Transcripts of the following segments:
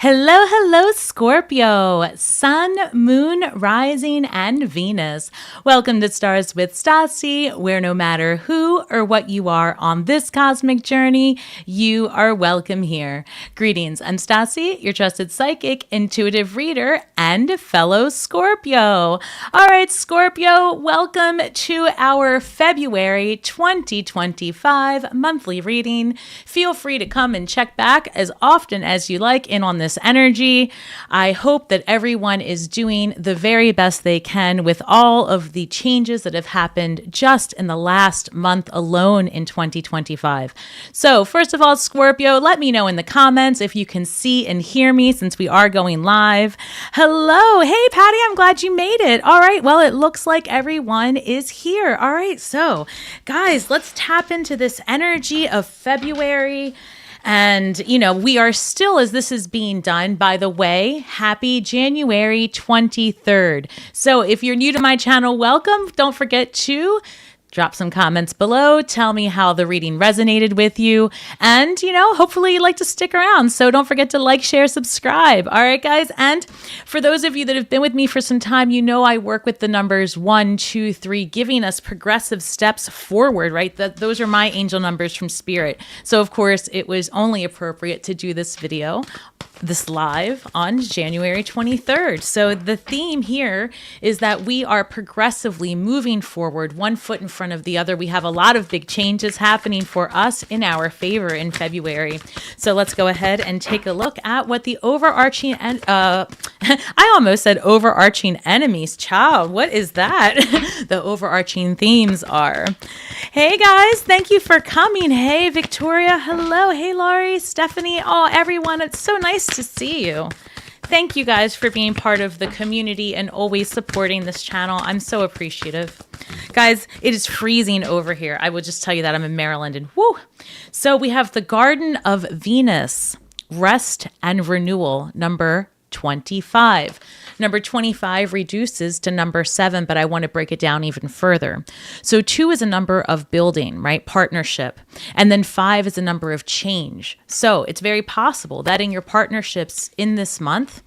Hello, hello, Scorpio, Sun, Moon, Rising, and Venus. Welcome to Stars with Stasi, where no matter who or what you are on this cosmic journey, you are welcome here. Greetings, I'm Stasi, your trusted psychic, intuitive reader, and fellow Scorpio. All right, Scorpio, welcome to our February 2025 monthly reading. Feel free to come and check back as often as you like in on this energy. I hope that everyone is doing the very best they can with all of the changes that have happened just in the last month alone in 2025. So first of all, Scorpio, let me know in the comments if you can see and hear me since we are going live. Hello. Hey, Patty, I'm glad you made it. All right. Well, it looks like everyone is here. All right. So guys, let's tap into this energy of February. And, we are still, as this is being done, by the way, happy January 23rd. So if you're new to my channel, welcome. Don't forget to drop some comments below. Tell me how the reading resonated with you. And, hopefully you like to stick around. So don't forget to like, share, subscribe. All right, guys. And for those of you that have been with me for some time, I work with the numbers 1, 2, 3, giving us progressive steps forward, right? Those are my angel numbers from Spirit. So, of course, it was only appropriate to do this video, this live on January 23rd. So the theme here is that we are progressively moving forward, one foot in front of the other. We have a lot of big changes happening for us in our favor in February. So let's go ahead and take a look at what the overarching and I almost said overarching enemies. Child, what is that? The overarching themes are. Hey guys, thank you for coming. Hey Victoria, hello. Hey Laurie, Stephanie, everyone. It's so nice to see you. Thank you guys for being part of the community and always supporting this channel. I'm so appreciative. Guys, it is freezing over here. I will just tell you that I'm in Maryland and whoo. So we have the Garden of Venus, Rest and Renewal, number 25. Number 25 reduces to number 7, but I want to break it down even further. So 2 is a number of building, right? Partnership. And then 5 is a number of change. So it's very possible that in your partnerships in this month,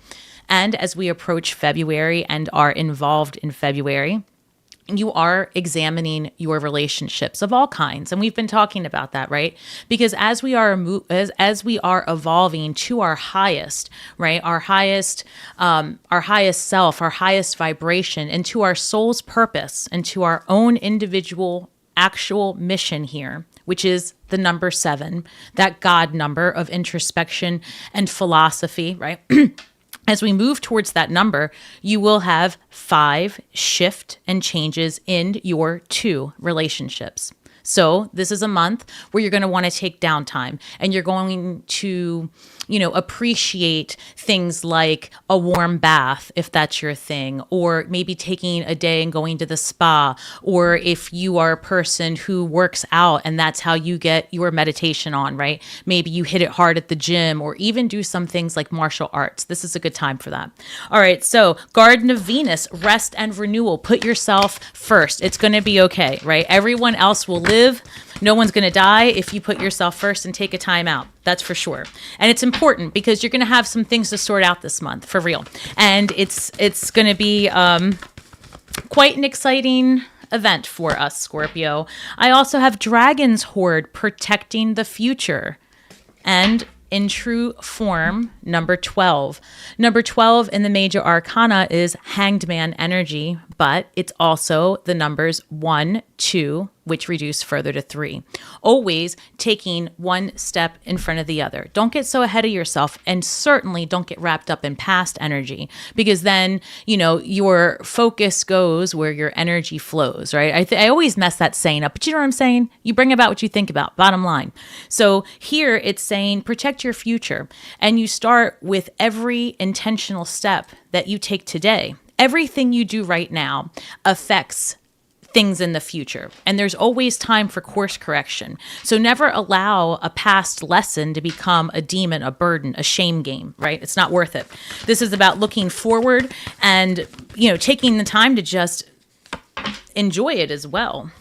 and as we approach February and are involved in February, you are examining your relationships of all kinds. And we've been talking about that, right? Because as we are evolving to our highest, right? Our highest self, our highest vibration, and to our soul's purpose, and to our own individual actual mission here, which is the number 7, that God number of introspection and philosophy, right? As we move towards that number, you will have 5 shift and changes in your 2 relationships. So this is a month where you're going to want to take downtime and you're going to, appreciate things like a warm bath, if that's your thing, or maybe taking a day and going to the spa, or if you are a person who works out and that's how you get your meditation on, right? Maybe you hit it hard at the gym or even do some things like martial arts. This is a good time for that. All right. So Garden of Venus, Rest and Renewal. Put yourself first. It's going to be okay, right? Everyone else will live. No one's going to die if you put yourself first and take a time out. That's for sure. And it's important because you're going to have some things to sort out this month, for real. And it's going to be quite an exciting event for us, Scorpio. I also have Dragon's Hoard, Protecting the Future. And in true form, number 12. Number 12 in the major arcana is Hanged Man energy, but it's also the numbers 1, 2, which reduce further to 3. Always taking one step in front of the other. Don't get so ahead of yourself, and certainly don't get wrapped up in past energy, because then, your focus goes where your energy flows, right? I always mess that saying up, but you know what I'm saying? You bring about what you think about, bottom line. So here it's saying protect your future, and you start with every intentional step that you take today. Everything you do right now affects things in the future. And there's always time for course correction. So never allow a past lesson to become a demon, a burden, a shame game, right? It's not worth it. This is about looking forward and, taking the time to just enjoy it as well.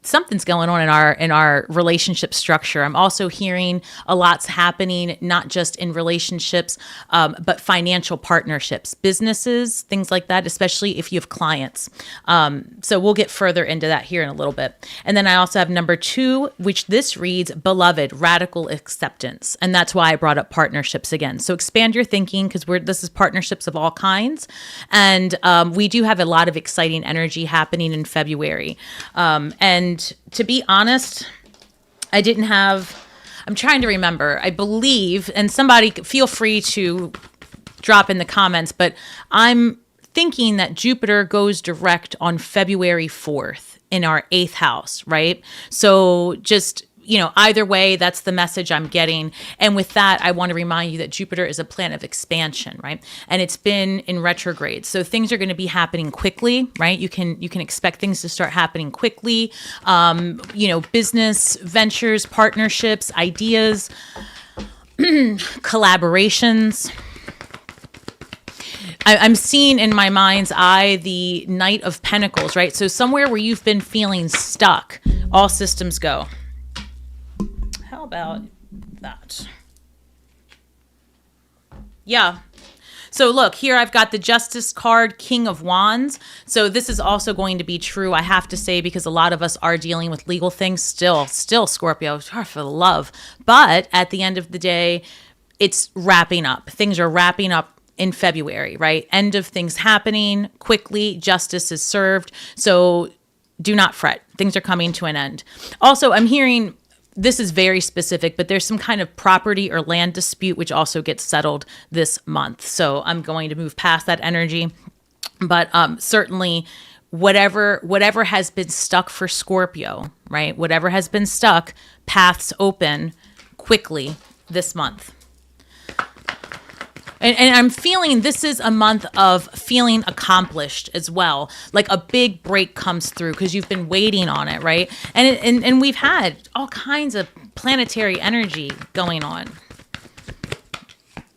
something's going on in our relationship structure. I'm also hearing a lot's happening, not just in relationships, but financial partnerships, businesses, things like that, especially if you have clients. So we'll get further into that here in a little bit. And then I also have number 2, which this reads, beloved, radical acceptance. And that's why I brought up partnerships again. So expand your thinking, because this is partnerships of all kinds. And we do have a lot of exciting energy happening in February. And to be honest, I'm trying to remember, I believe, and somebody feel free to drop in the comments, but I'm thinking that Jupiter goes direct on February 4th in our 8th house, right? So just, either way, that's the message I'm getting. And with that, I want to remind you that Jupiter is a planet of expansion, right? And it's been in retrograde. So things are going to be happening quickly, right? You can expect things to start happening quickly. Business ventures, partnerships, ideas, collaborations. I'm seeing in my mind's eye the Knight of Pentacles, right? So somewhere where you've been feeling stuck, all systems go. How about that? Yeah. So look, here I've got the Justice card, King of Wands. So this is also going to be true, I have to say, because a lot of us are dealing with legal things still, Scorpio, for the love. But at the end of the day, it's wrapping up. Things are wrapping up in February, right? End of things happening quickly. Justice is served. So do not fret. Things are coming to an end. Also, I'm hearing, this is very specific, but there's some kind of property or land dispute, which also gets settled this month. So I'm going to move past that energy. But certainly whatever has been stuck for Scorpio, right? Whatever has been stuck, paths open quickly this month. And I'm feeling this is a month of feeling accomplished as well. Like a big break comes through because you've been waiting on it, right? And we've had all kinds of planetary energy going on.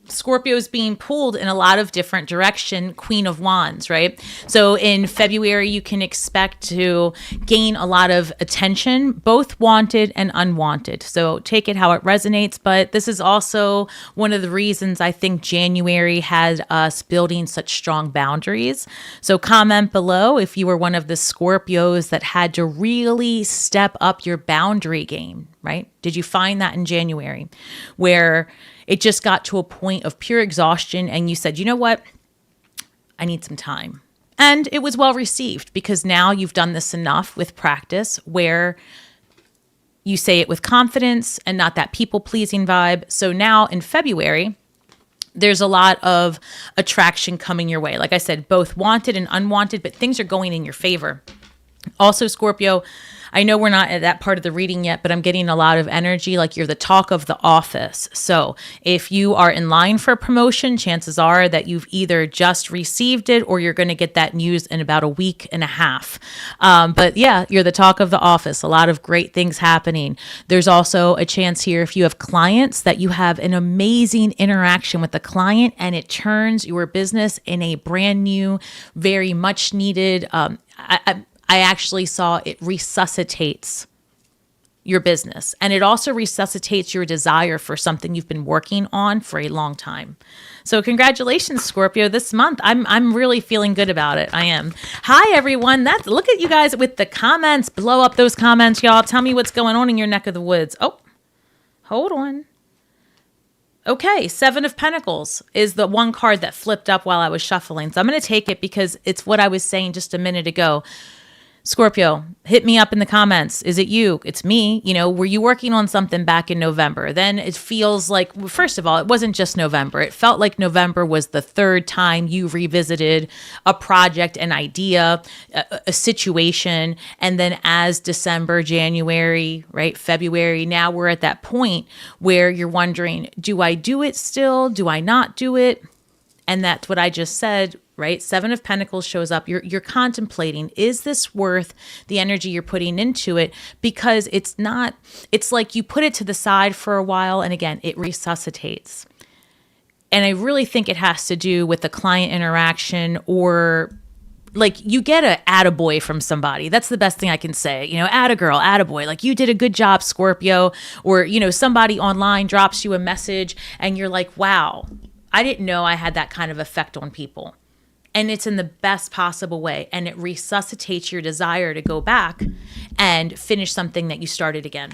Scorpio is being pulled in a lot of different direction, Queen of Wands, right? So in February, you can expect to gain a lot of attention, both wanted and unwanted. So take it how it resonates. But this is also one of the reasons I think January had us building such strong boundaries. So comment below if you were one of the Scorpios that had to really step up your boundary game, right? Did you find that in January where it just got to a point of pure exhaustion and you said, you know what? I need some time. And it was well received because now you've done this enough with practice where you say it with confidence and not that people-pleasing vibe. So now in February, there's a lot of attraction coming your way. Like I said, both wanted and unwanted, but things are going in your favor. Also, Scorpio, I know we're not at that part of the reading yet, but I'm getting a lot of energy like you're the talk of the office. So if you are in line for a promotion, chances are that you've either just received it or you're going to get that news in about a week and a half. But yeah, you're the talk of the office. A lot of great things happening. There's also a chance here if you have clients that you have an amazing interaction with the client and it turns your business in a brand new, very much needed, I actually saw it resuscitates your business. And it also resuscitates your desire for something you've been working on for a long time. So congratulations, Scorpio, this month. I'm really feeling good about it. I am. Hi, everyone. Look at you guys with the comments. Blow up those comments, y'all. Tell me what's going on in your neck of the woods. Oh, hold on. Okay, 7 of Pentacles is the one card that flipped up while I was shuffling. So I'm going to take it because it's what I was saying just a minute ago. Scorpio, hit me up in the comments. Is it you? It's me. Were you working on something back in November? Then it feels like, first of all, it wasn't just November. It felt like November was the third time you revisited a project, an idea, a situation. And then as December, January, right, February, now we're at that point where you're wondering, do I do it still? Do I not do it? And that's what I just said, right? 7 of Pentacles shows up. You're contemplating, is this worth the energy you're putting into it? Because it's like you put it to the side for a while and again, it resuscitates. And I really think it has to do with the client interaction or like you get a attaboy from somebody. That's the best thing I can say. You know, attagirl, attaboy. Like you did a good job, Scorpio. Or, you know, somebody online drops you a message and you're like, wow, I didn't know I had that kind of effect on people. And it's in the best possible way. And it resuscitates your desire to go back and finish something that you started again.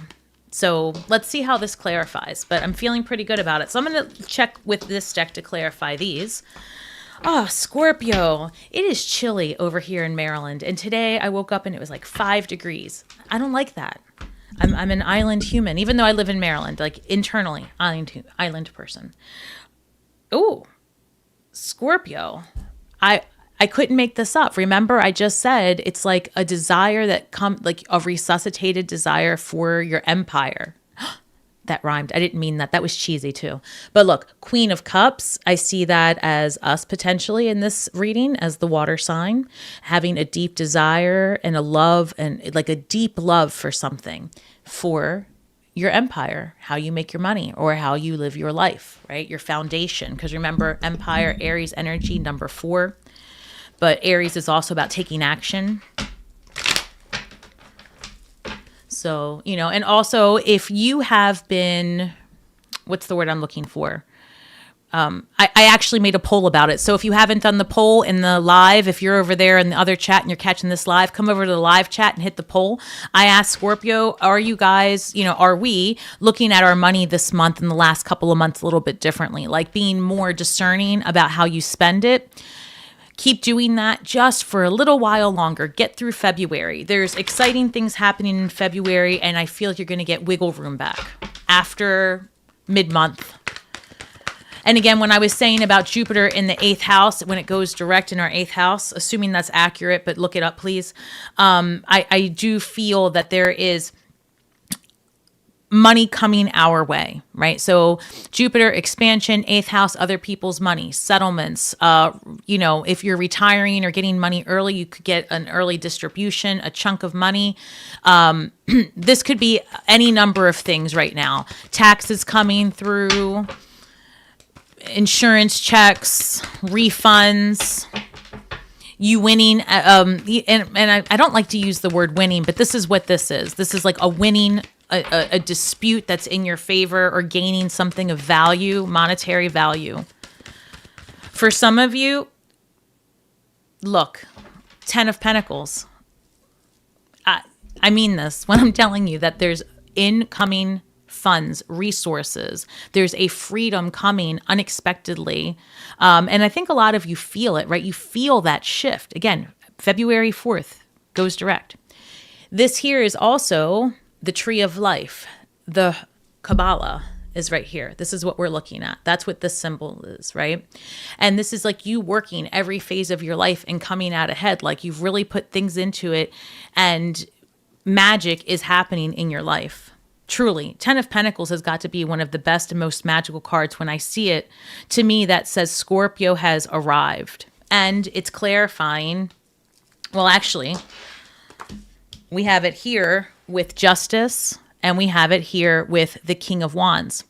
So let's see how this clarifies. But I'm feeling pretty good about it. So I'm going to check with this deck to clarify these. Oh, Scorpio, it is chilly over here in Maryland. And today I woke up and it was like 5 degrees. I don't like that. I'm an island human, even though I live in Maryland, like internally, island person. Oh, Scorpio. I couldn't make this up. Remember, I just said it's like a desire that like a resuscitated desire for your empire. That rhymed. I didn't mean that. That was cheesy too. But look, Queen of Cups, I see that as us potentially in this reading as the water sign, having a deep desire and a love and like a deep love for something, for your empire, how you make your money or how you live your life, right? Your foundation. Because remember, Empire, Aries energy, number 4. But Aries is also about taking action. So, you know, and also if you have been, what's the word I'm looking for? I actually made a poll about it. So if you haven't done the poll in the live, if you're over there in the other chat and you're catching this live, come over to the live chat and hit the poll. I asked Scorpio, are you guys, you know, are we looking at our money this month and the last couple of months a little bit differently? Like being more discerning about how you spend it. Keep doing that just for a little while longer. Get through February. There's exciting things happening in February, and I feel like you're going to get wiggle room back after mid-month. And again, when I was saying about Jupiter in the 8th house, when it goes direct in our 8th house, assuming that's accurate, but look it up, please. I do feel that there is money coming our way, right? So Jupiter expansion, 8th house, other people's money, settlements. You know, if you're retiring or getting money early, you could get an early distribution, a chunk of money. This could be any number of things right now. Taxes coming through, insurance checks, refunds, you winning. And I don't like to use the word winning, but this is what this is. This is like a winning a dispute that's in your favor or gaining something of value, monetary value. For some of you, look, 10 of Pentacles. I mean this when I'm telling you that there's incoming funds, resources. There's a freedom coming unexpectedly. And I think a lot of you feel it, right? You feel that shift. Again, February 4th goes direct. This here is also the tree of life. The Kabbalah is right here. This is what we're looking at. That's what this symbol is, right? And this is like you working every phase of your life and coming out ahead. Like you've really put things into it and magic is happening in your life. Truly, 10 of Pentacles has got to be one of the best and most magical cards. When I see it, to me, that says Scorpio has arrived. And it's clarifying. Well, actually, we have it here with Justice, and we have it here with the King of Wands.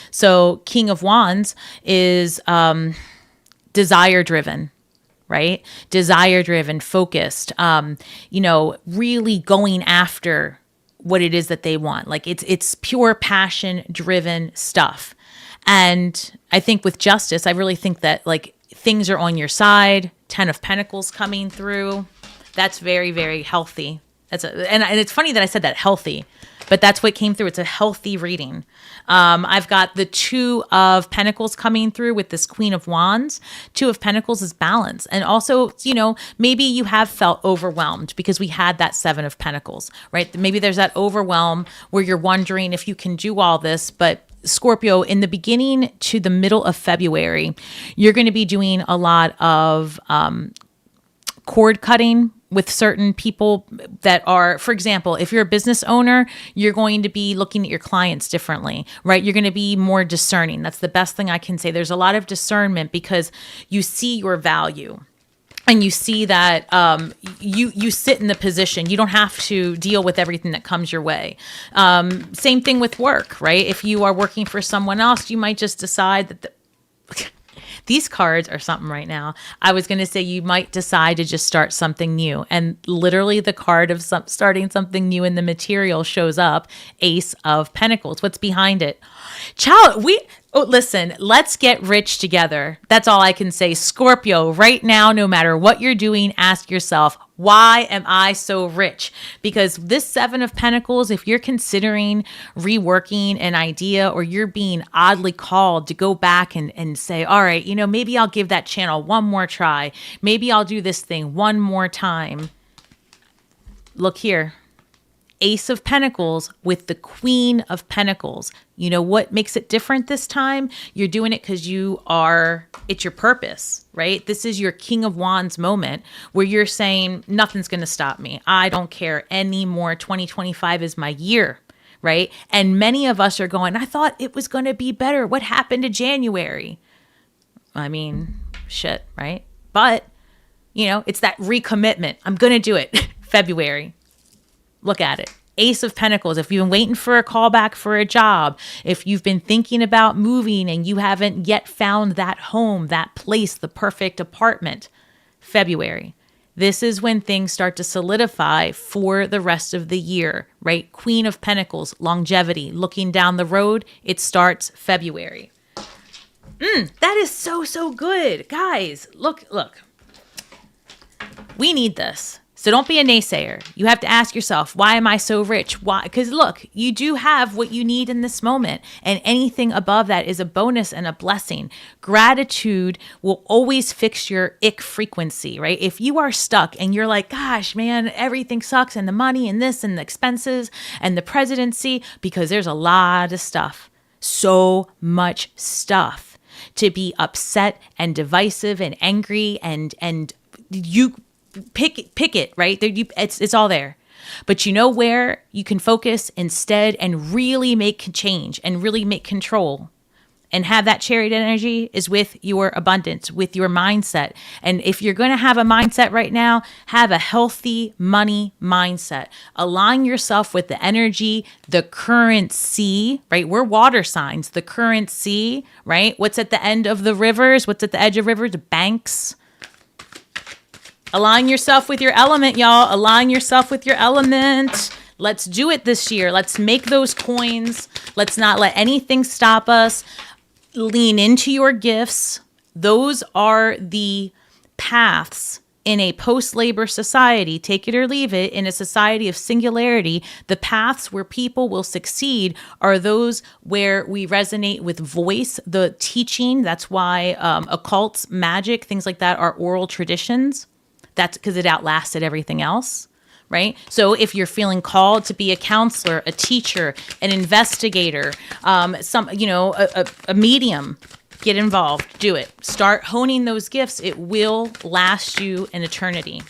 So King of Wands is desire-driven, right? Desire-driven, focused, you know, really going after what it is that they want. Like it's pure passion-driven stuff. And I think with Justice, I really think that like things are on your side. 10 of Pentacles coming through. That's very, very healthy. And it's funny that I said that, healthy, but that's what came through. It's a healthy reading. I've got the 2 of Pentacles coming through with this Queen of Wands. 2 of Pentacles is balance. And also, you know, maybe you have felt overwhelmed because we had that 7 of Pentacles, right? Maybe there's that overwhelm where you're wondering if you can do all this, but Scorpio, in the beginning to the middle of February, you're going to be doing a lot of cord cutting with certain people that are, for example, if you're a business owner, you're going to be looking at your clients differently, right? You're going to be more discerning. That's the best thing I can say. There's a lot of discernment because you see your value. And you see that you sit in the position. You don't have to deal with everything that comes your way. Same thing with work, right? If you are working for someone else, you might just decide that These cards are something right now. I was going to say you might decide to just start something new. And literally the card of starting something new in the material shows up. Ace of Pentacles. What's behind it? Child, listen, let's get rich together. That's all I can say. Scorpio, right now, no matter what you're doing, ask yourself, why am I so rich? Because this Seven of Pentacles, if you're considering reworking an idea or you're being oddly called to go back and say, all right, maybe I'll give that channel one more try. Maybe I'll do this thing one more time. Look here. Ace of Pentacles with the Queen of Pentacles. You know what makes it different this time? You're doing it because it's your purpose, right? This is your King of Wands moment where you're saying, nothing's going to stop me. I don't care anymore. 2025 is my year, right? And many of us are going, I thought it was going to be better. What happened to January? I mean, shit, right? But, it's that recommitment. I'm going to do it. February. Look at it. Ace of Pentacles. If you've been waiting for a callback for a job, if you've been thinking about moving and you haven't yet found that home, that place, the perfect apartment, February. This is when things start to solidify for the rest of the year, right? Queen of Pentacles, longevity, looking down the road, it starts February. That is so good. Guys, look. We need this. So don't be a naysayer. You have to ask yourself, why am I so rich? Why? Because look, you do have what you need in this moment. And anything above that is a bonus and a blessing. Gratitude will always fix your ick frequency, right? If you are stuck and you're like, gosh, man, everything sucks and the money and this and the expenses and the presidency, because there's a lot of stuff, so much stuff to be upset and divisive and angry and you pick it, right? It's all there. But you know where you can focus instead and really make change and really make control and have that chariot energy is with your abundance, with your mindset. And if you're going to have a mindset right now, have a healthy money mindset. Align yourself with the energy, the currency, right? We're water signs, the currency, right? What's at the end of the rivers? What's at the edge of rivers? Banks. Align yourself with your element, y'all. Align yourself with your element. Let's do it this year. Let's make those coins. Let's not let anything stop us. Lean into your gifts. Those are the paths in a post-labor society, take it or leave it, in a society of singularity. The paths where people will succeed are those where we resonate with voice, the teaching. That's why occults, magic, things like that are oral traditions. That's because it outlasted everything else, right? So if you're feeling called to be a counselor, a teacher, an investigator, a medium, get involved, do it. Start honing those gifts. It will last you an eternity.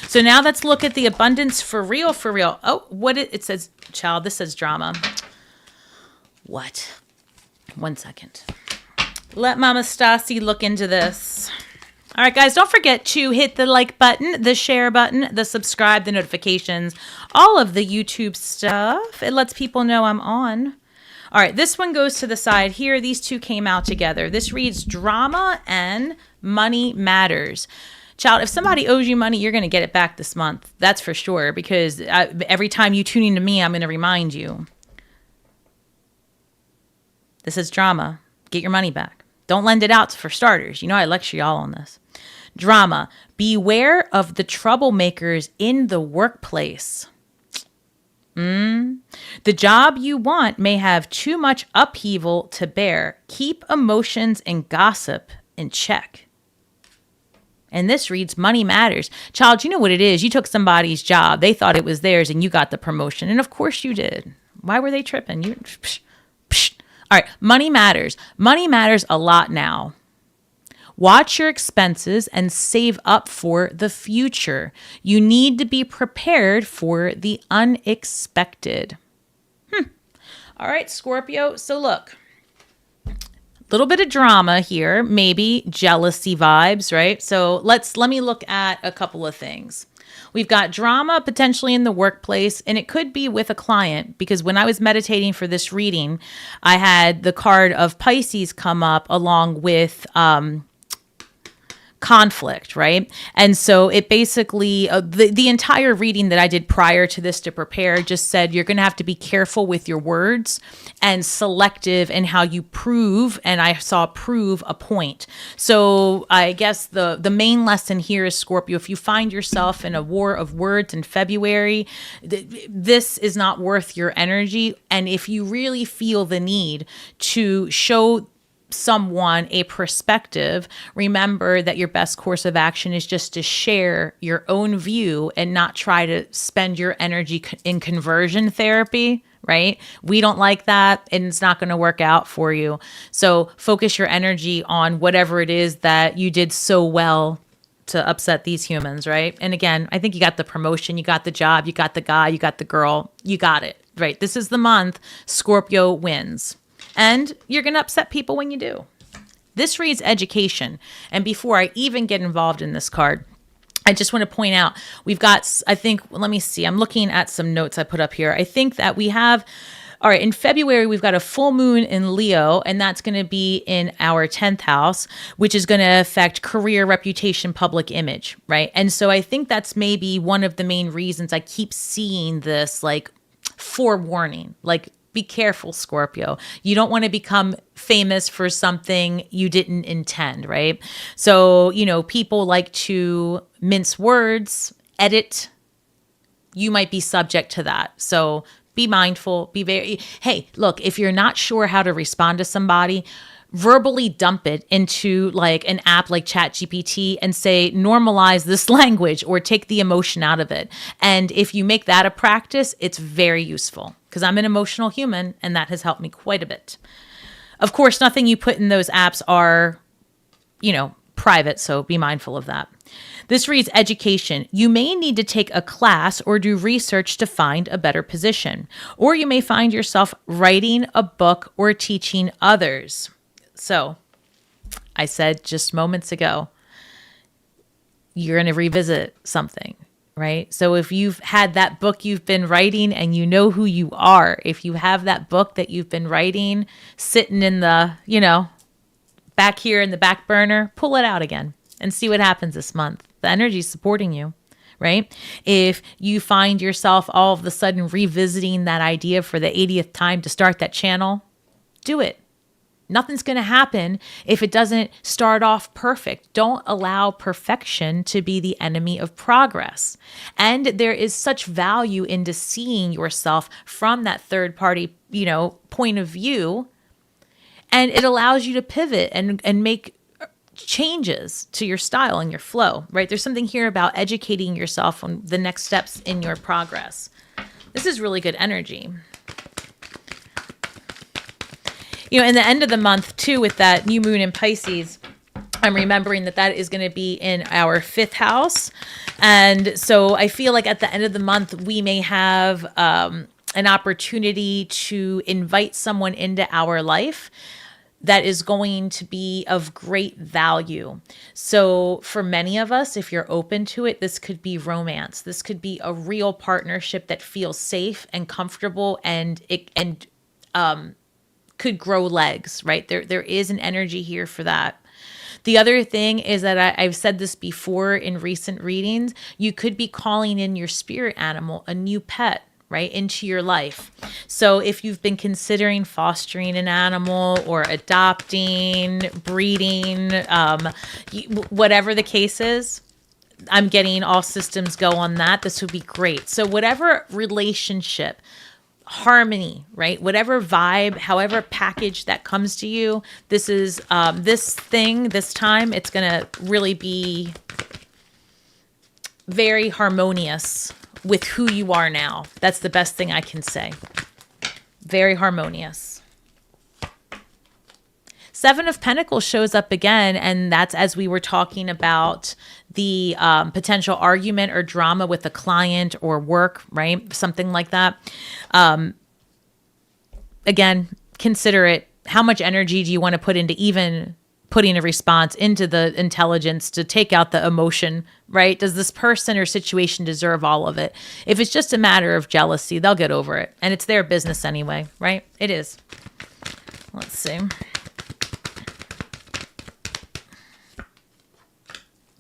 So now let's look at the abundance for real, for real. Oh, it says, child, this says drama. What? 1 second. Let Mama Stasi look into this. All right, guys, don't forget to hit the like button, the share button, the subscribe, the notifications, all of the YouTube stuff. It lets people know I'm on. All right, this one goes to the side here. These two came out together. This reads drama and money matters. Child, if somebody owes you money, you're going to get it back this month. That's for sure, because every time you tune into me, I'm going to remind you. This is drama. Get your money back. Don't lend it out for starters. I lecture y'all on this. Drama. Beware of the troublemakers in the workplace. The job you want may have too much upheaval to bear. Keep emotions and gossip in check. And this reads, money matters. Child, you know what it is. You took somebody's job. They thought it was theirs and you got the promotion. And of course you did. Why were they tripping? All right, money matters. Money matters a lot now. Watch your expenses and save up for the future. You need to be prepared for the unexpected. All right, Scorpio. So look, a little bit of drama here, maybe jealousy vibes, right? So let me look at a couple of things. We've got drama potentially in the workplace, and it could be with a client, because when I was meditating for this reading, I had the card of Pisces come up along with conflict, right? And so it basically, the entire reading that I did prior to this to prepare just said you're going to have to be careful with your words and selective in how you prove, and I saw prove a point. So I guess the main lesson here is, Scorpio, if you find yourself in a war of words in February, this is not worth your energy. And if you really feel the need to show someone a perspective, remember that your best course of action is just to share your own view and not try to spend your energy in conversion therapy, right? We don't like that, and it's not going to work out for you. So focus your energy on whatever it is that you did so well to upset these humans, right? And again, I think you got the promotion, you got the job, you got the guy, you got the girl, you got it, right? This is the month Scorpio wins. And you're going to upset people when you do. This reads education. And before I even get involved in this card, I just want to point out, we've got, I think, let me see. I'm looking at some notes I put up here. I think that we have, all right, in February, we've got a full moon in Leo, and that's going to be in our 10th house, which is going to affect career, reputation, public image, right? And so I think that's maybe one of the main reasons I keep seeing this, like, forewarning, like, be careful, Scorpio. You don't want to become famous for something you didn't intend, right? So, people like to mince words, edit. You might be subject to that. So be mindful, hey, look, if you're not sure how to respond to somebody, verbally dump it into like an app like ChatGPT and say, normalize this language or take the emotion out of it. And if you make that a practice, it's very useful, because I'm an emotional human and that has helped me quite a bit. Of course, nothing you put in those apps are, private, so be mindful of that. This reads education. You may need to take a class or do research to find a better position, or you may find yourself writing a book or teaching others. So I said just moments ago, you're going to revisit something, right? So if you've had that book you've been writing and you know who you are, if you have that book that you've been writing sitting in the, back here in the back burner, pull it out again and see what happens this month. The energy is supporting you, right? If you find yourself all of a sudden revisiting that idea for the 80th time to start that channel, do it. Nothing's going to happen if it doesn't start off perfect. Don't allow perfection to be the enemy of progress. And there is such value into seeing yourself from that third party, point of view. And it allows you to pivot and make changes to your style and your flow, right? There's something here about educating yourself on the next steps in your progress. This is really good energy. In the end of the month, too, with that new moon in Pisces, I'm remembering that is going to be in our 5th house. And so I feel like at the end of the month, we may have an opportunity to invite someone into our life that is going to be of great value. So for many of us, if you're open to it, this could be romance. This could be a real partnership that feels safe and comfortable, and could grow legs, right? There is an energy here for that. The other thing is that I've said this before in recent readings, you could be calling in your spirit animal, a new pet, right, into your life. So if you've been considering fostering an animal or adopting, breeding, whatever the case is, I'm getting all systems go on that. This would be great. So whatever relationship, harmony, right? Whatever vibe, however package that comes to you, this is this time, it's going to really be very harmonious with who you are now. That's the best thing I can say. Very harmonious. 7 of Pentacles shows up again, and that's as we were talking about the potential argument or drama with a client or work, right? Something like that. Again, consider it. How much energy do you want to put into even putting a response into the intelligence to take out the emotion, right? Does this person or situation deserve all of it? If it's just a matter of jealousy, they'll get over it. And it's their business anyway, right? It is. Let's see.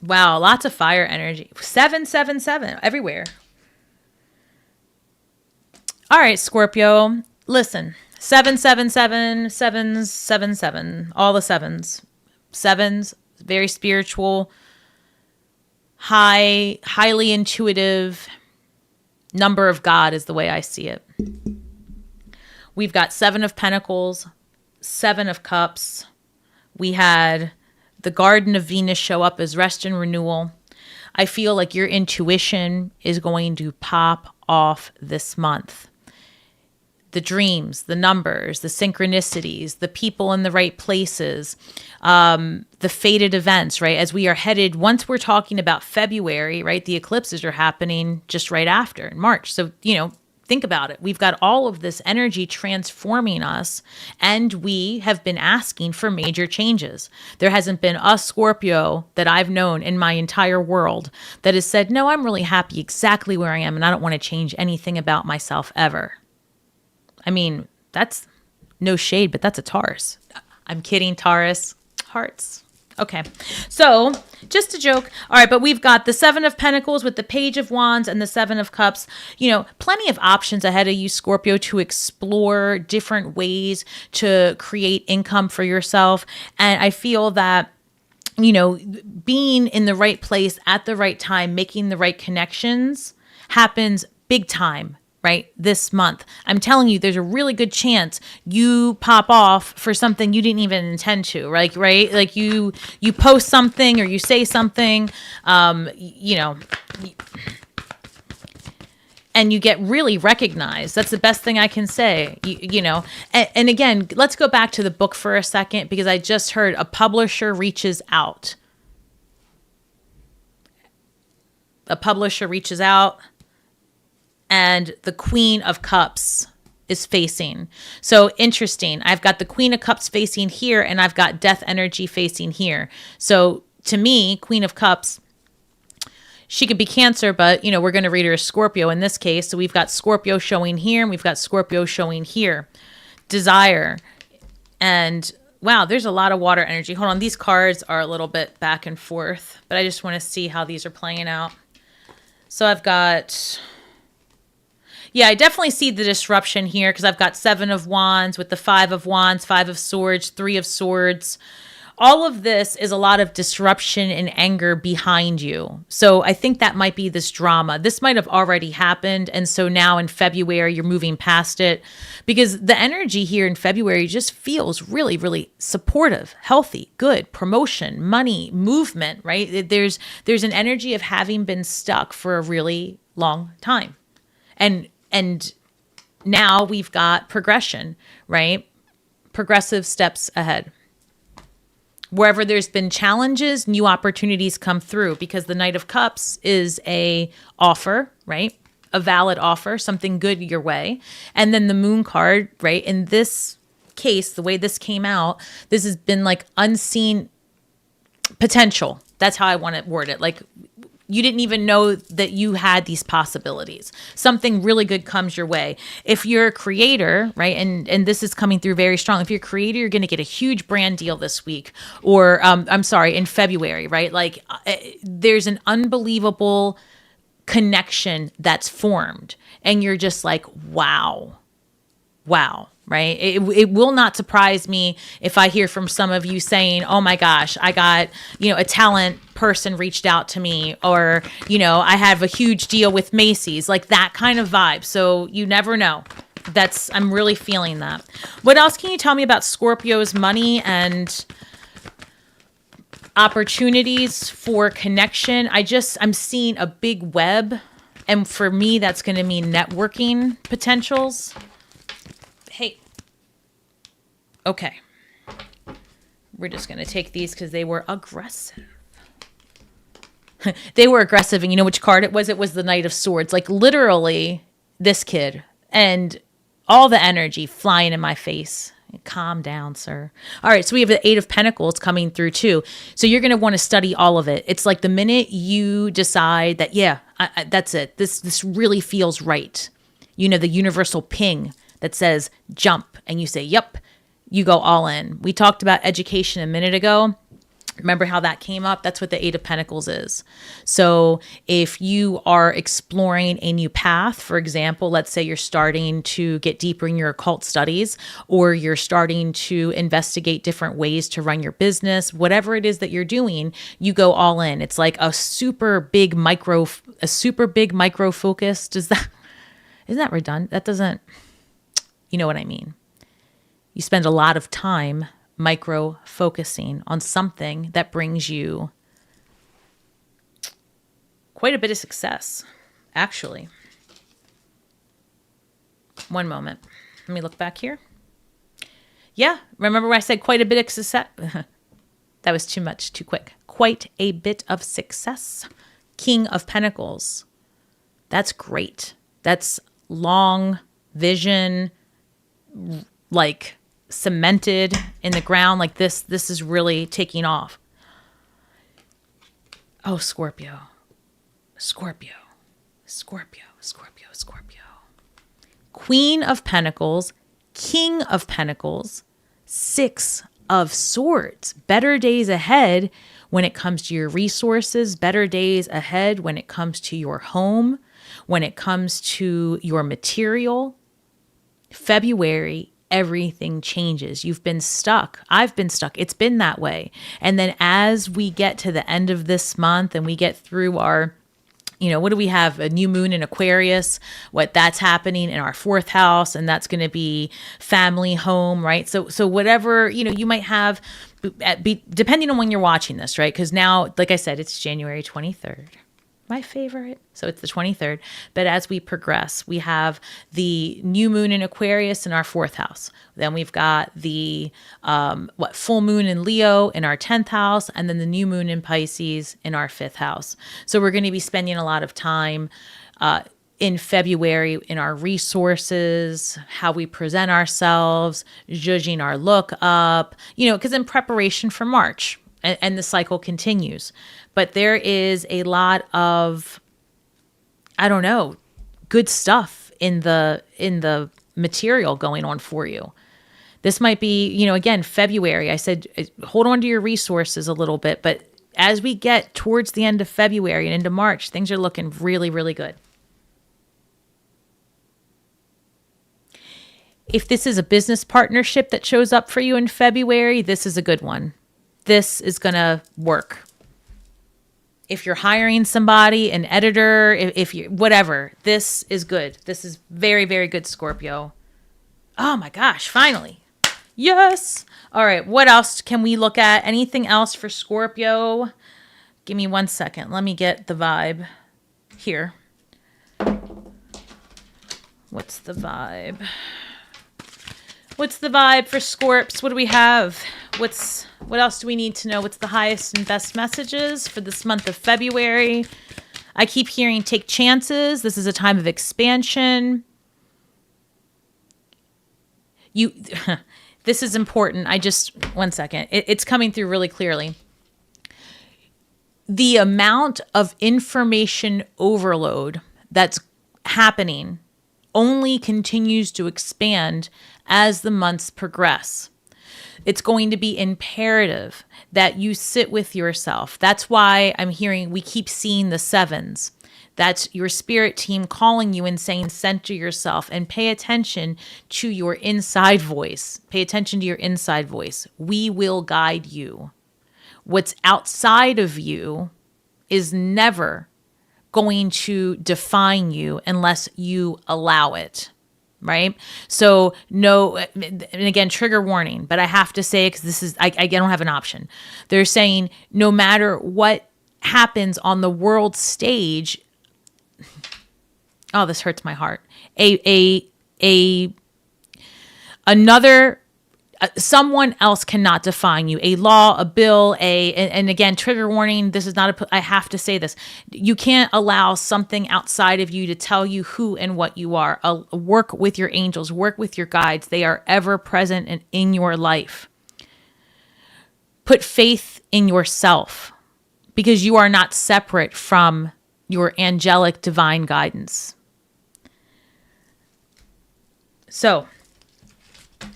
Wow, lots of fire energy. 777 everywhere. All right, Scorpio, listen. 777, sevens, 77, all the sevens. Sevens, very spiritual, highly intuitive number of God is the way I see it. We've got 7 of Pentacles, 7 of Cups. We had the Garden of Venus show up as rest and renewal. I feel like your intuition is going to pop off this month. The dreams, the numbers, the synchronicities, the people in the right places, the fated events, right? As we are headed, once we're talking about February, right? The eclipses are happening just right after in March. So, think about it. We've got all of this energy transforming us, and we have been asking for major changes. There hasn't been a Scorpio that I've known in my entire world that has said, no, I'm really happy exactly where I am, and I don't want to change anything about myself ever. I mean, that's no shade, but that's a Taurus. I'm kidding, Taurus. Hearts. Okay. So just a joke. All right. But we've got the 7 of Pentacles with the Page of Wands and the 7 of Cups. Plenty of options ahead of you, Scorpio, to explore different ways to create income for yourself. And I feel that being in the right place at the right time, making the right connections happens big time. Right? This month. I'm telling you, there's a really good chance you pop off for something you didn't even intend to, right? Like you post something or you say something, and you get really recognized. That's the best thing I can say, and again, let's go back to the book for a second, because I just heard a publisher reaches out. A publisher reaches out. And the Queen of Cups is facing. So interesting. I've got the Queen of Cups facing here, and I've got death energy facing here. So to me, Queen of Cups, she could be Cancer, but, we're going to read her as Scorpio in this case. So we've got Scorpio showing here, and we've got Scorpio showing here. Desire. And wow, there's a lot of water energy. Hold on. These cards are a little bit back and forth, but I just want to see how these are playing out. So I've got... Yeah, I definitely see the disruption here, because I've got 7 of Wands with the 5 of Wands, 5 of Swords, 3 of Swords. All of this is a lot of disruption and anger behind you. So I think that might be this drama. This might have already happened. And so now in February, you're moving past it, because the energy here in February just feels really, really supportive, healthy, good, promotion, money, movement, right? There's an energy of having been stuck for a really long time. And now we've got progression, right? Progressive steps ahead. Wherever there's been challenges, new opportunities come through, because the Knight of Cups is a offer, right? A valid offer, something good your way. And then the Moon card, right? In this case, the way this came out, this has been like unseen potential. That's how I want to word it. Like, you didn't even know that you had these possibilities. Something really good comes your way. If you're a creator, right, and this is coming through very strong. If you're a creator, you're going to get a huge brand deal this week, or in February, right? Like, there's an unbelievable connection that's formed, and you're just like, wow. Right? It will not surprise me if I hear from some of you saying, oh my gosh, I got, a talent person reached out to me, or, I have a huge deal with Macy's, like that kind of vibe. So you never know. I'm really feeling that. What else can you tell me about Scorpio's money and opportunities for connection? I'm seeing a big web. And for me, that's going to mean networking potentials. Hey, okay. We're just going to take these because they were aggressive. They were aggressive. And you know which card it was? It was the Knight of Swords. Like, literally, this kid. And all the energy flying in my face. Calm down, sir. All right, so we have the 8 of Pentacles coming through too. So you're going to want to study all of it. It's like the minute you decide that, that's it. This really feels right. The universal ping that says jump, and you say, yep, you go all in. We talked about education a minute ago. Remember how that came up? That's what the Eight of Pentacles is. So if you are exploring a new path, for example, let's say you're starting to get deeper in your occult studies, or you're starting to investigate different ways to run your business, whatever it is that you're doing, you go all in. It's like a super big micro focus. Isn't that redundant? That doesn't, you know what I mean? You spend a lot of time micro focusing on something that brings you quite a bit of success, actually. One moment. Let me look back here. Yeah, remember when I said quite a bit of success? That was too much, too quick. Quite a bit of success. King of Pentacles. That's great. That's long vision, like cemented in the ground. Like this is really taking off. Oh, Scorpio. Queen of Pentacles, King of Pentacles, Six of Swords. Better days ahead when it comes to your resources, better days ahead when it comes to your home, when it comes to your material. February, everything changes. You've been stuck. I've been stuck. It's been that way. And then as we get to the end of this month and we get through our, what do we have? A new moon in Aquarius, what that's happening in our fourth house, and that's going to be family, home, right? So whatever, you might have, depending on when you're watching this, right? Because now, like I said, it's January 23rd. My favorite. So it's the 23rd. But as we progress, we have the new moon in Aquarius in our fourth house. Then we've got the full moon in Leo in our 10th house, and then the new moon in Pisces in our fifth house. So we're going to be spending a lot of time in February in our resources, how we present ourselves, judging our look up, because in preparation for March. And the cycle continues. But there is a lot of, good stuff in the material going on for you. This might be, again, February. I said, hold on to your resources a little bit. But as we get towards the end of February and into March, things are looking really, really good. If this is a business partnership that shows up for you in February, this is a good one. This is going to work. If you're hiring somebody, an editor, if you, whatever, this is good. This is very, very good, Scorpio. Oh my gosh, finally. Yes. All right. What else can we look at? Anything else for Scorpio? Give me 1 second. Let me get the vibe here. What's the vibe? What's the vibe for Scorps? What do we have? What else do we need to know? What's the highest and best messages for this month of February? I keep hearing take chances. This is a time of expansion. This is important. 1 second. It's coming through really clearly. The amount of information overload that's happening only continues to expand as the months progress. It's going to be imperative that you sit with yourself. That's why I'm hearing, we keep seeing the sevens. That's your spirit team calling you and saying, center yourself and pay attention to your inside voice. Pay attention to your inside voice. We will guide you. What's outside of you is never going to define you unless you allow it. Right? So no, and again, trigger warning, but I have to say it because I don't have an option. They're saying no matter what happens on the world stage, oh, this hurts my heart. Someone else cannot define you. A law, a bill, and again, trigger warning. This is not I have to say this. You can't allow something outside of you to tell you who and what you are. Work with your angels, work with your guides. They are ever present and in your life. Put faith in yourself because you are not separate from your angelic divine guidance. So,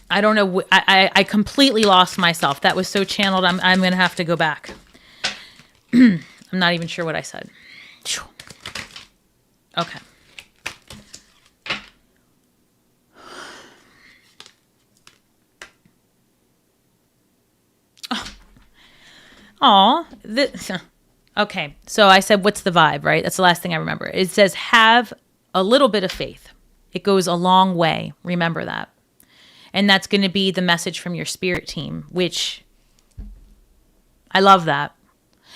I don't know. I completely lost myself. That was so channeled. I'm going to have to go back. I'm not even sure what I said. Okay. Okay. So I said, what's the vibe, right? That's the last thing I remember. It says, have a little bit of faith. It goes a long way. Remember that. And that's going to be the message from your spirit team, which I love that.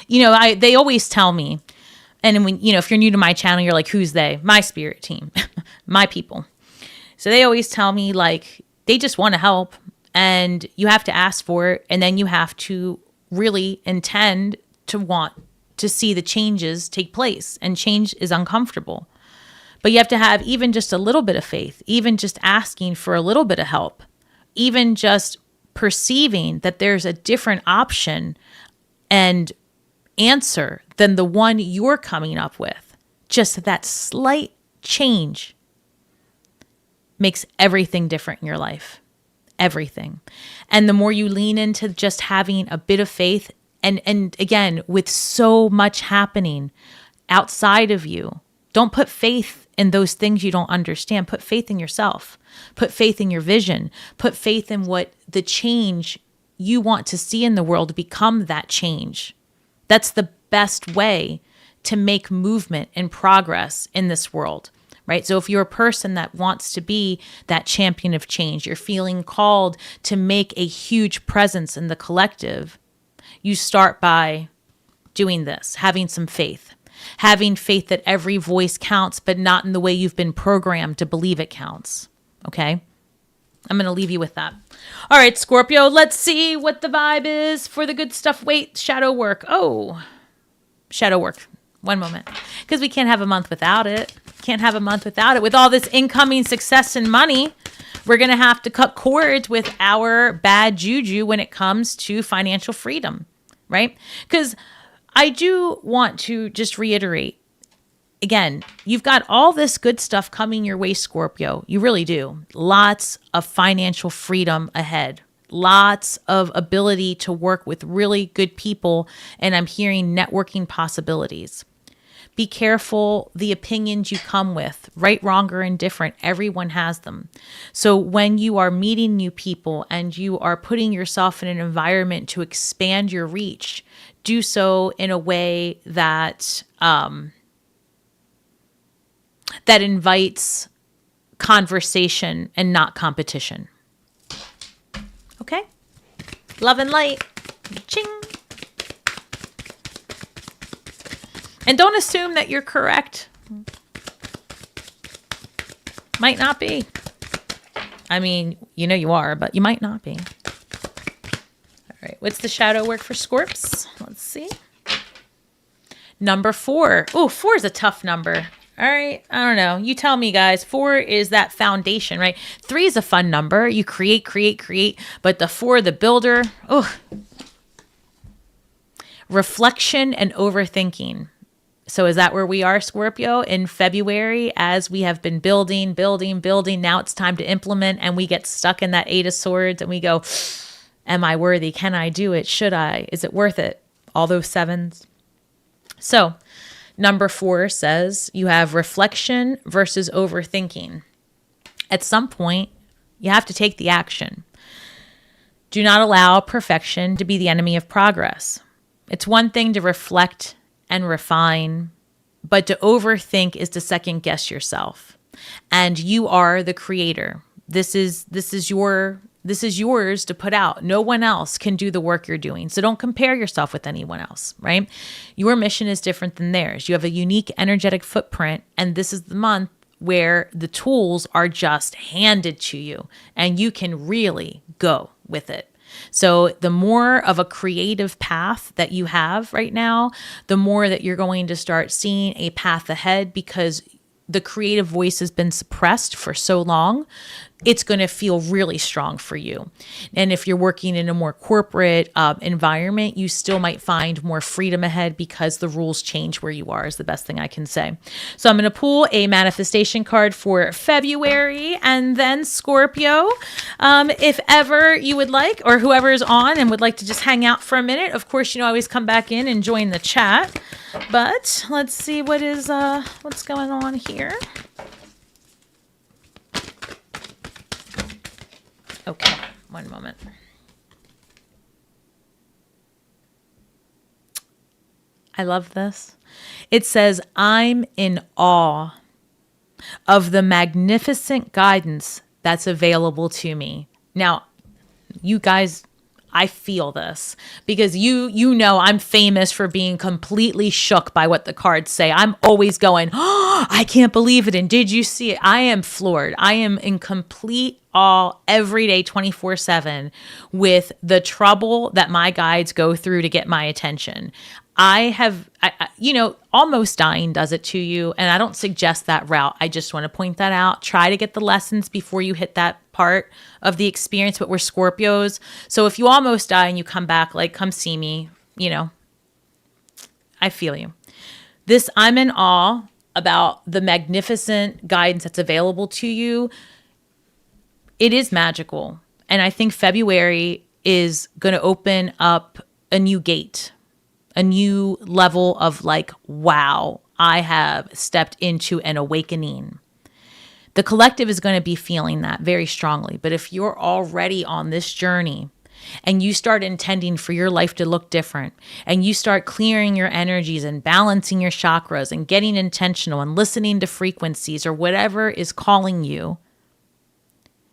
They always tell me, and when, if you're new to my channel, you're like, who's they? My spirit team, my people. So they always tell me, like, they just want to help, and you have to ask for it. And then you have to really intend to want to see the changes take place, and change is uncomfortable. But you have to have even just a little bit of faith, even just asking for a little bit of help, even just perceiving that there's a different option and answer than the one you're coming up with. Just that slight change makes everything different in your life. Everything. And the more you lean into just having a bit of faith, and again, with so much happening outside of you, don't put faith in those things you don't understand. Put faith in yourself. Put faith in your vision. Put faith in what the change you want to see in the world to become that change. That's the best way to make movement and progress in this world, right? So if you're a person that wants to be that champion of change, you're feeling called to make a huge presence in the collective, you start by doing this, having some faith. Having faith that every voice counts, but not in the way you've been programmed to believe it counts. Okay? I'm going to leave you with that. All right, Scorpio, let's see what the vibe is for the good stuff. Wait, shadow work. Oh, shadow work. One moment. Because we can't have a month without it. Can't have a month without it. With all this incoming success and money, we're going to have to cut cords with our bad juju when it comes to financial freedom, right? Because I do want to just reiterate, again, you've got all this good stuff coming your way, Scorpio. You really do. Lots of financial freedom ahead. Lots of ability to work with really good people. And I'm hearing networking possibilities. Be careful the opinions you come with, right, wrong, or indifferent. Everyone has them. So when you are meeting new people and you are putting yourself in an environment to expand your reach, do so in a way that that invites conversation and not competition. Okay? Love and light. Ching. And don't assume that you're correct. Might not be. I mean, you are, but you might not be. All right. What's the shadow work for Scorps? Let's see. Number 4. Oh, 4 is a tough number. All right. I don't know. You tell me, guys. 4 is that foundation, right? 3 is a fun number. You create. But the 4, the builder. Oh. Reflection and overthinking. So is that where we are, Scorpio, in February, as we have been building? Now it's time to implement, and we get stuck in that 8 of Swords and we go, am I worthy? Can I do it? Should I? Is it worth it? All those 7s. So number 4 says you have reflection versus overthinking. At some point, you have to take the action. Do not allow perfection to be the enemy of progress. It's one thing to reflect and refine, but to overthink is to second guess yourself. And you are the creator. This is yours to put out. No one else can do the work you're doing. So don't compare yourself with anyone else, right? Your mission is different than theirs. You have a unique energetic footprint, and this is the month where the tools are just handed to you and you can really go with it. So the more of a creative path that you have right now, the more that you're going to start seeing a path ahead, because the creative voice has been suppressed for so long, it's going to feel really strong for you. And if you're working in a more corporate environment, you still might find more freedom ahead because the rules change where you are, is the best thing I can say. So I'm going to pull a manifestation card for February, and then Scorpio. If ever you would like, or whoever is on and would like to just hang out for a minute, of course, always come back in and join the chat. But let's see what's going on here. Okay, one moment. I love this. It says, I'm in awe of the magnificent guidance that's available to me. Now, you guys, I feel this because you know I'm famous for being completely shook by what the cards say. I'm always going, oh, I can't believe it. And did you see it? I am floored. I am in complete awe every day, 24/7, with the trouble that my guides go through to get my attention. Almost dying does it to you. And I don't suggest that route. I just want to point that out. Try to get the lessons before you hit that part of the experience, but we're Scorpios. So if you almost die and you come back, come see me, I feel you. I'm in awe about the magnificent guidance that's available to you. It is magical. And I think February is going to open up a new gate, a new level of wow, I have stepped into an awakening. The collective is going to be feeling that very strongly. But if you're already on this journey and you start intending for your life to look different, and you start clearing your energies and balancing your chakras and getting intentional and listening to frequencies or whatever is calling you,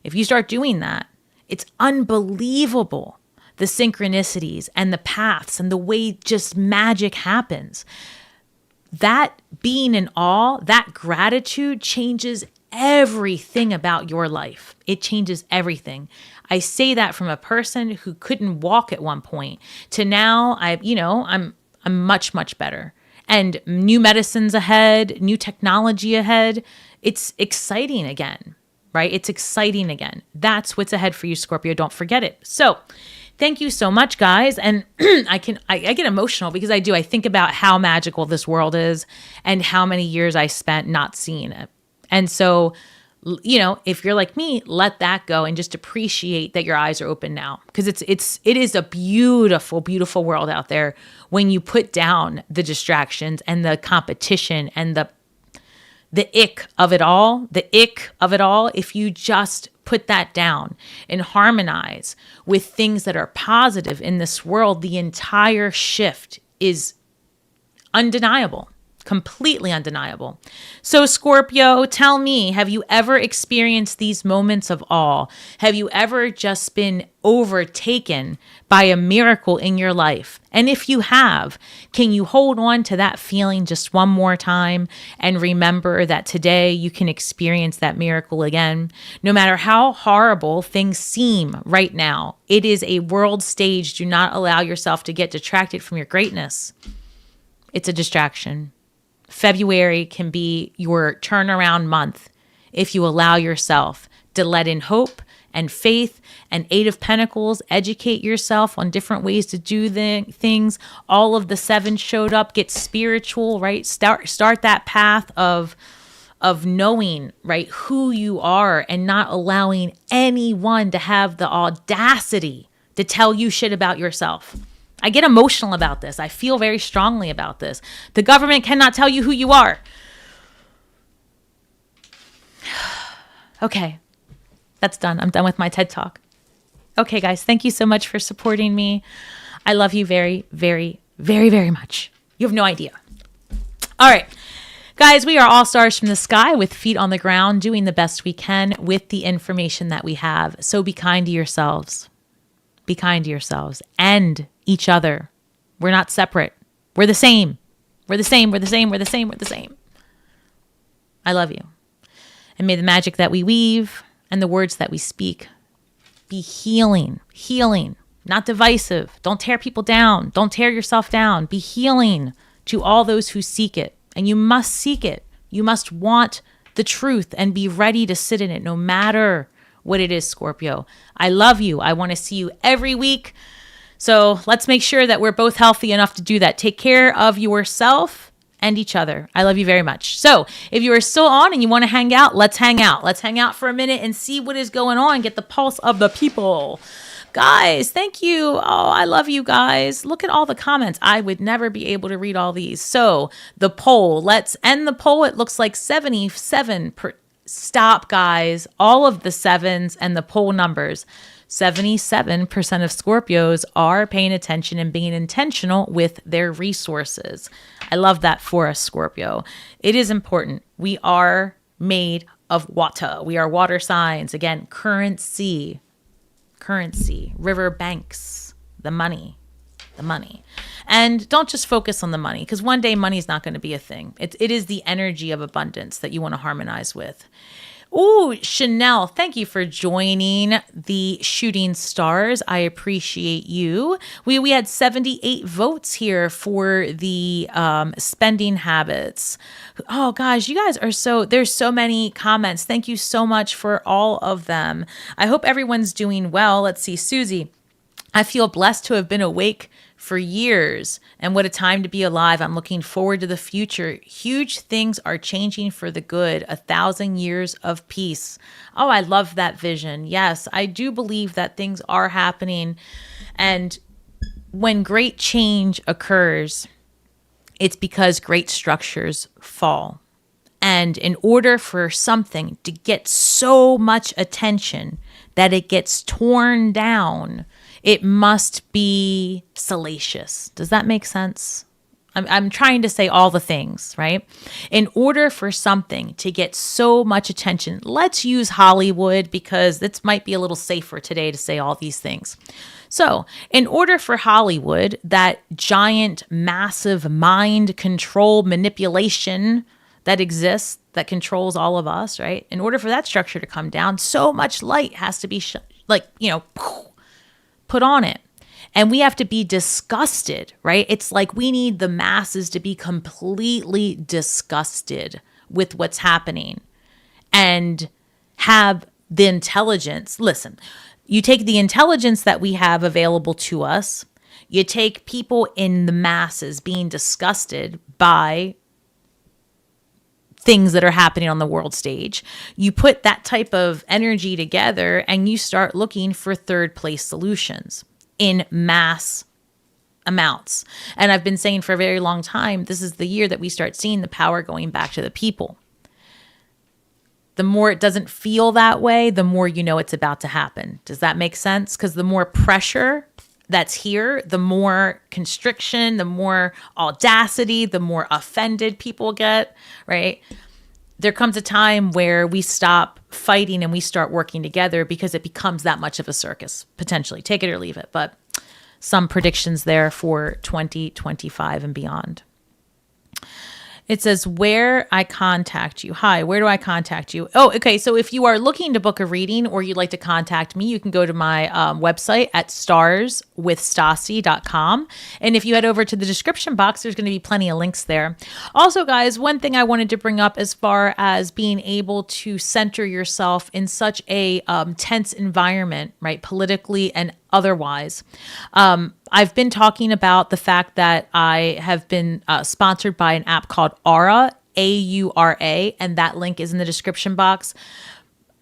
if you start doing that, it's unbelievable, the synchronicities and the paths and the way just magic happens. That being in awe, that gratitude changes everything about your life. It changes everything. I say that from a person who couldn't walk at one point to now I'm much, much better. And new medicines ahead, new technology ahead. It's exciting again, right? It's exciting again. That's what's ahead for you, Scorpio. Don't forget it. So thank you so much, guys. And I get emotional because I do. I think about how magical this world is and how many years I spent not seeing it. And so, if you're like me, let that go and just appreciate that your eyes are open now, because it is a beautiful, beautiful world out there when you put down the distractions and the competition and the ick of it all. If you just put that down and harmonize with things that are positive in this world, the entire shift is undeniable. Completely undeniable. So Scorpio, tell me, have you ever experienced these moments of awe? Have you ever just been overtaken by a miracle in your life? And if you have, can you hold on to that feeling just one more time and remember that today you can experience that miracle again? No matter how horrible things seem right now, it is a world stage. Do not allow yourself to get distracted from your greatness. It's a distraction. February can be your turnaround month if you allow yourself to let in hope and faith and Eight of Pentacles, educate yourself on different ways to do things. All of the seven showed up, get spiritual, right? Start that path of knowing, right, who you are and not allowing anyone to have the audacity to tell you shit about yourself. I get emotional about this. I feel very strongly about this. The government cannot tell you who you are. Okay, that's done. I'm done with my TED Talk. Okay, guys, thank you so much for supporting me. I love you very, very, very, very much. You have no idea. All right, guys, we are all stars from the sky with feet on the ground, doing the best we can with the information that we have. So be kind to yourselves. Be kind to yourselves and each other. We're not separate. We're the same. We're the same. We're the same. We're the same. We're the same. I love you. And may the magic that we weave and the words that we speak be healing. Healing, not divisive. Don't tear people down. Don't tear yourself down. Be healing to all those who seek it. And you must seek it You must want the truth and be ready to sit in it no matter what it is, Scorpio. I love you. I want to see you every week. So let's make sure that we're both healthy enough to do that. Take care of yourself and each other. I love you very much. So if you are still on and you want to hang out, let's hang out. Let's hang out for a minute and see what is going on. Get the pulse of the people. Guys, thank you. Oh, I love you guys. Look at all the comments. I would never be able to read all these. So the poll, let's end the poll. It looks like 77. Stop, guys. All of the sevens and the poll numbers. 77% of Scorpios are paying attention and being intentional with their resources. I love that for us, Scorpio. It is important. We are made of water. We are water signs. Again, currency, river banks, the money. And don't just focus on the money, because one day money is not going to be a thing. It is the energy of abundance that you want to harmonize with. Ooh, Chanel, thank you for joining the Shooting Stars. I appreciate you. We had 78 votes here for the spending habits. Oh gosh, you guys are there's so many comments. Thank you so much for all of them. I hope everyone's doing well. Let's see, Susie. I feel blessed to have been awake for years, and what a time to be alive. I'm looking forward to the future. Huge things are changing for the good. 1,000 years of peace. Oh, I love that vision. Yes, I do believe that things are happening. And when great change occurs, it's because great structures fall. And in order for something to get so much attention that it gets torn down, it must be salacious. Does that make sense? I'm trying to say all the things, right? In order for something to get so much attention, let's use Hollywood because it might be a little safer today to say all these things. So in order for Hollywood, that giant, massive mind control manipulation that exists, that controls all of us, right? In order for that structure to come down, so much light has to be put on it. And we have to be disgusted, right? It's like we need the masses to be completely disgusted with what's happening and have the intelligence. Listen, you take the intelligence that we have available to us, you take people in the masses being disgusted by things that are happening on the world stage. You put that type of energy together and you start looking for third place solutions in mass amounts. And I've been saying for a very long time, this is the year that we start seeing the power going back to the people. The more it doesn't feel that way, the more you know it's about to happen. Does that make sense? Because the more pressure that's here, the more constriction, the more audacity, the more offended people get, right? There comes a time where we stop fighting and we start working together because it becomes that much of a circus, potentially. Take it or leave it. But some predictions there for 2025 and beyond. It says, where I contact you. Hi, where do I contact you? Oh, okay. So if you are looking to book a reading or you'd like to contact me, you can go to my website at starswithstasi.com. And if you head over to the description box, there's going to be plenty of links there. Also, guys, one thing I wanted to bring up as far as being able to center yourself in such a tense environment, right, politically and otherwise. I've been talking about the fact that I have been sponsored by an app called Aura, Aura, and that link is in the description box.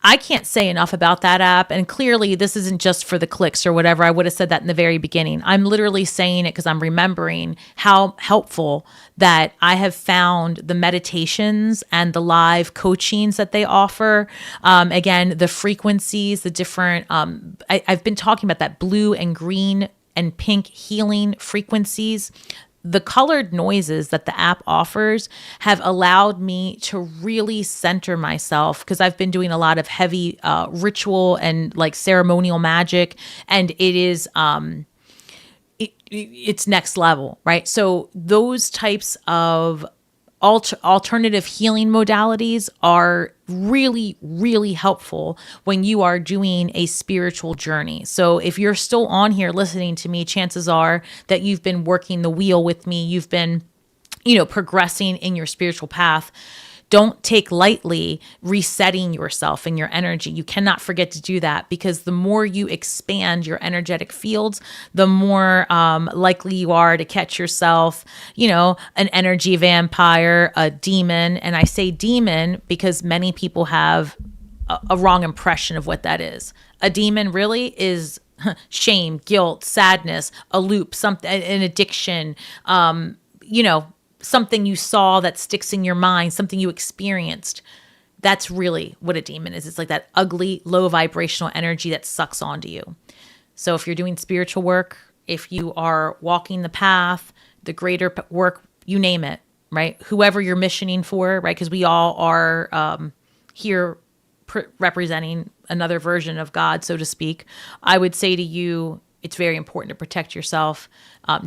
I can't say enough about that app. And clearly this isn't just for the clicks or whatever. I would have said that in the very beginning. I'm literally saying it because I'm remembering how helpful that I have found the meditations and the live coachings that they offer. Again, the frequencies, the different, I've been talking about that blue and green and pink healing frequencies. The colored noises that the app offers have allowed me to really center myself because I've been doing a lot of heavy ritual and like ceremonial magic, and it is it's next level, right? So those types of alternative healing modalities are really, really helpful when you are doing a spiritual journey. So if you're still on here listening to me, chances are that you've been working the wheel with me. You've been, progressing in your spiritual path. Don't take lightly resetting yourself and your energy. You cannot forget to do that, because the more you expand your energetic fields, the more likely you are to catch yourself, an energy vampire, a demon. And I say demon because many people have a wrong impression of what that is. A demon really is shame, guilt, sadness, a loop, something, an addiction, something you saw that sticks in your mind, something you experienced. That's really what a demon is. It's like that ugly, low vibrational energy that sucks onto you. So if you're doing spiritual work, if you are walking the path, the greater work, you name it, right? Whoever you're missioning for, right? Because we all are here representing another version of God, so to speak. I would say to you, it's very important to protect yourself.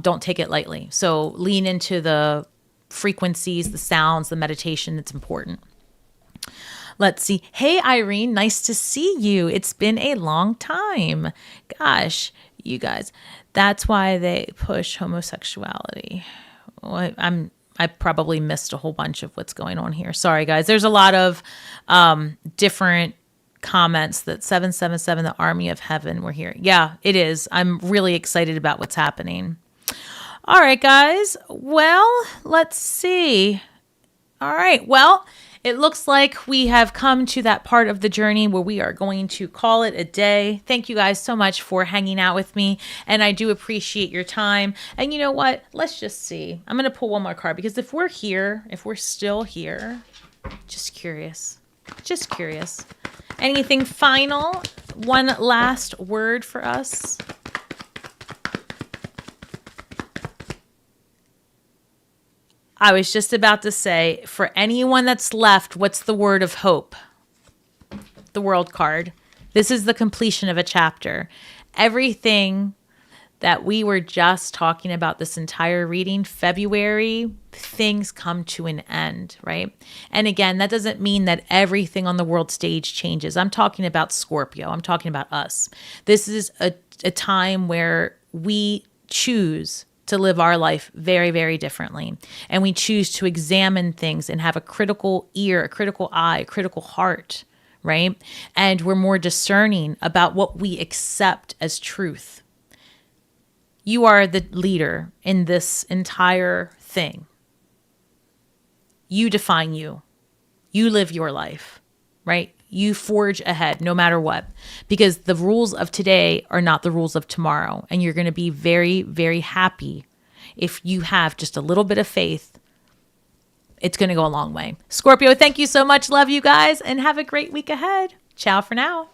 Don't take it lightly. So lean into the frequencies, the sounds, the meditation. It's important. Let's see. Hey, Irene, nice to see you. It's been a long time. Gosh, you guys, that's why they push homosexuality. Well, I probably missed a whole bunch of what's going on here. Sorry, guys. There's a lot of different comments that 777, the Army of Heaven, we're here. Yeah, it is. I'm really excited about what's happening. All right, guys. Well, let's see. All right. Well, it looks like we have come to that part of the journey where we are going to call it a day. Thank you guys so much for hanging out with me, and I do appreciate your time. And you know what? Let's just see. I'm going to pull one more card, because if we're still here, just curious. Anything final? One last word for us? I was just about to say, for anyone that's left, what's the word of hope? The World card. This is the completion of a chapter. Everything that we were just talking about this entire reading, February, things come to an end, right? And again, that doesn't mean that everything on the world stage changes. I'm talking about Scorpio. I'm talking about us. This is a time where we choose to live our life very, very differently. And we choose to examine things and have a critical ear, a critical eye, a critical heart, right? And we're more discerning about what we accept as truth. You are the leader in this entire thing. You define you. You live your life, right? You forge ahead no matter what, because the rules of today are not the rules of tomorrow. And you're going to be very, very happy if you have just a little bit of faith. It's going to go a long way. Scorpio, thank you so much. Love you guys, and have a great week ahead. Ciao for now.